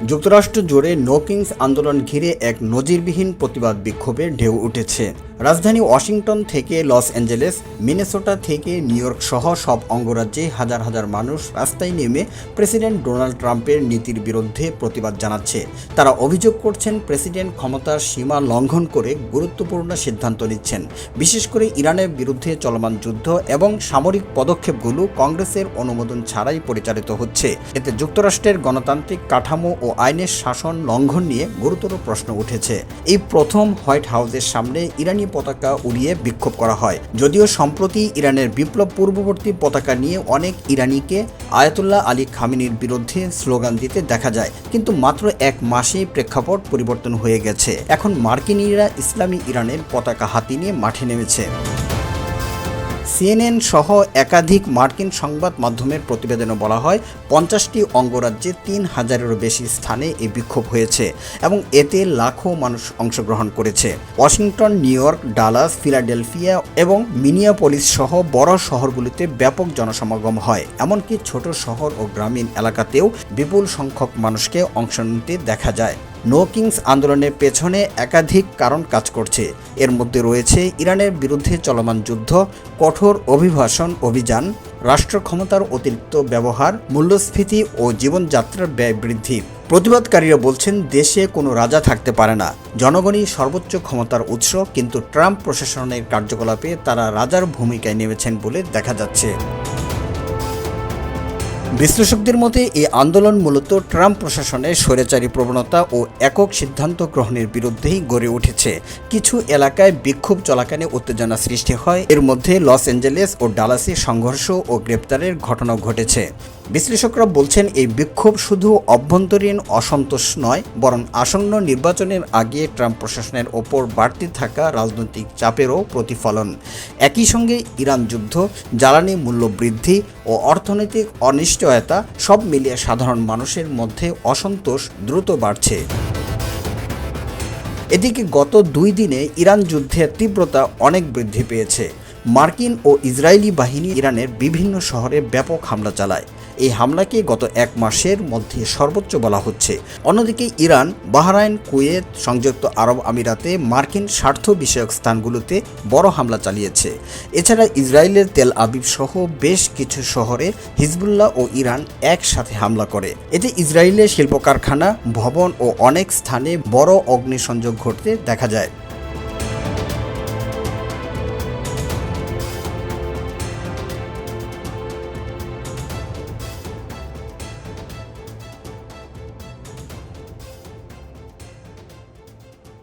যুক্তরাষ্ট্র জুড়ে no Kings আন্দোলন ঘিরে এক নজিরবিহীন প্রতিবাদ বিক্ষোভের ঢেউ উঠেছে। রাজধানী ওয়াশিংটন থেকে লস অ্যাঞ্জেলেস, মিনেসোটা থেকে নিউ ইয়র্ক সহ সব অঙ্গরাজ্যে হাজার হাজার মানুষ রাস্তায় নেমে প্রেসিডেন্ট ডোনাল্ড ট্রাম্পের নীতির বিরুদ্ধে প্রতিবাদ জানাচ্ছে। তারা অভিযোগ করছেন প্রেসিডেন্ট ক্ষমতার সীমা লঙ্ঘন করে গুরুত্বপূর্ণ সিদ্ধান্ত নিচ্ছেন। বিশেষ করে ইরানের বিরুদ্ধে চলমান যুদ্ধ এবং সামরিক পদক্ষেপগুলো কংগ্রেসের অনুমোদন ছাড়াই পরিচালিত হচ্ছে। এতে যুক্তরাষ্ট্রের গণতান্ত্রিক কাঠামো ও আইনের শাসন লঙ্ঘন নিয়ে গুরুতর প্রশ্ন উঠেছে। এই প্রথম হোয়াইট হাউসের সামনে ইরানি পতাকা উড়িয়ে বিক্ষোভ করা হয়। যদিও সম্প্রতি ইরানের বিপ্লব পূর্ববর্তী পতাকা নিয়ে অনেক ইরানিকে আয়াতুল্লাহ আলী খামেনির বিরুদ্ধে স্লোগান দিতে দেখা যায়, কিন্তু মাত্র এক মাসেই প্রেক্ষাপট পরিবর্তন হয়ে গেছে। এখন মার্কিনীরা ইসলামী ইরানের পতাকা হাতে নিয়ে মাঠে নেমেছে। সিএনএন সহ একাধিক মার্কিন সংবাদ মাধ্যমের প্রতিবেদনে বলা হয় 50টি অঙ্গরাজ্যে 3000-এরও বেশি স্থানে এই বিক্ষোভ হয়েছে এবং এতে লাখো মানুষ অংশগ্রহণ করেছে। Washington, new York, Dallas, Philadelphia এবং মিনিয়াপলিস সহ বড় শহরগুলিতে ব্যাপক জনসমাগম হয়। এমনকি ছোট শহর ও গ্রামীণ এলাকাতেও বিপুল সংখ্যক মানুষকে অংশ নিতে দেখা যায়। নো কিংস আন্দোলনের পেছনে একাধিক কারণ কাজ করছে। এর মধ্যে রয়েছে ইরানের বিরুদ্ধে চলমান যুদ্ধ, কঠোর অভিবাসন অভিযান, রাষ্ট্র ক্ষমতার অতিরিক্ত ব্যবহার, মূল্যস্ফীতি ও জীবনযাত্রার ব্যয় বৃদ্ধি। প্রতিবাদকারীরা বলছেন দেশে কোনো রাজা থাকতে পারে না, জনগণই সর্বোচ্চ ক্ষমতার উৎস, কিন্তু ট্রাম্প প্রশাসনের কার্যকলাপে তারা রাজার ভূমিকায় নেমেছেন বলে দেখা যাচ্ছে। বিশ্লেষকদের মতে এই আন্দোলন মূলত ট্রাম্প প্রশাসনের স্বৈরাচারী প্রবণতা ও একক সিদ্ধান্ত গ্রহণের বিরুদ্ধেই গড়ে উঠেছে। কিছু এলাকায় বিক্ষোভ চলাকালে উত্তেজনা সৃষ্টি হয়। এর মধ্যে লস অ্যাঞ্জেলেস ও ডালাসে সংঘর্ষ ও গ্রেপ্তারের ঘটনাও ঘটেছে। বিশ্লেষকরা বলছেন এই বিক্ষোভ শুধু অভ্যন্তরীণ অসন্তোষ নয়, বরং আসন্ন নির্বাচনের আগে ট্রাম্প প্রশাসনের ওপর বাড়তে থাকা রাজনৈতিক চাপেরও প্রতিফলন। একই সঙ্গে ইরান যুদ্ধ, জ্বালানি মূল্য বৃদ্ধি ও অর্থনৈতিক অনিশ্চয়তা সব মিলিয়ে সাধারণ মানুষের মধ্যে অসন্তোষ দ্রুত বাড়ছে। এদিকে গত 2 দিনে ইরান যুদ্ধের তীব্রতা অনেক বৃদ্ধি পেয়েছে। মার্কিন ও ইসরায়েলি বাহিনী ইরানের বিভিন্ন শহরে ব্যাপক হামলা চালায়। এই হামলাকে গত 1 মাসের মধ্যে সর্বোচ্চ বলা হচ্ছে। অন্যদিকে ইরান, বাহরাইন, কুয়েত, সংযুক্ত আরব আমিরাতে মার্কিন স্বার্থ বিষয়ক স্থানগুলোতে বড় হামলা চালিয়েছে। এছাড়া ইসরায়েলের তেল আবিব সহ বেশ কিছু শহরে হিজবুল্লাহ ও ইরান একসাথে হামলা করে। এতে ইসরায়েলের শিল্প কারখানা, ভবন ও অনেক স্থানে বড় অগ্নিসংযোগ ঘটতে দেখা যায়।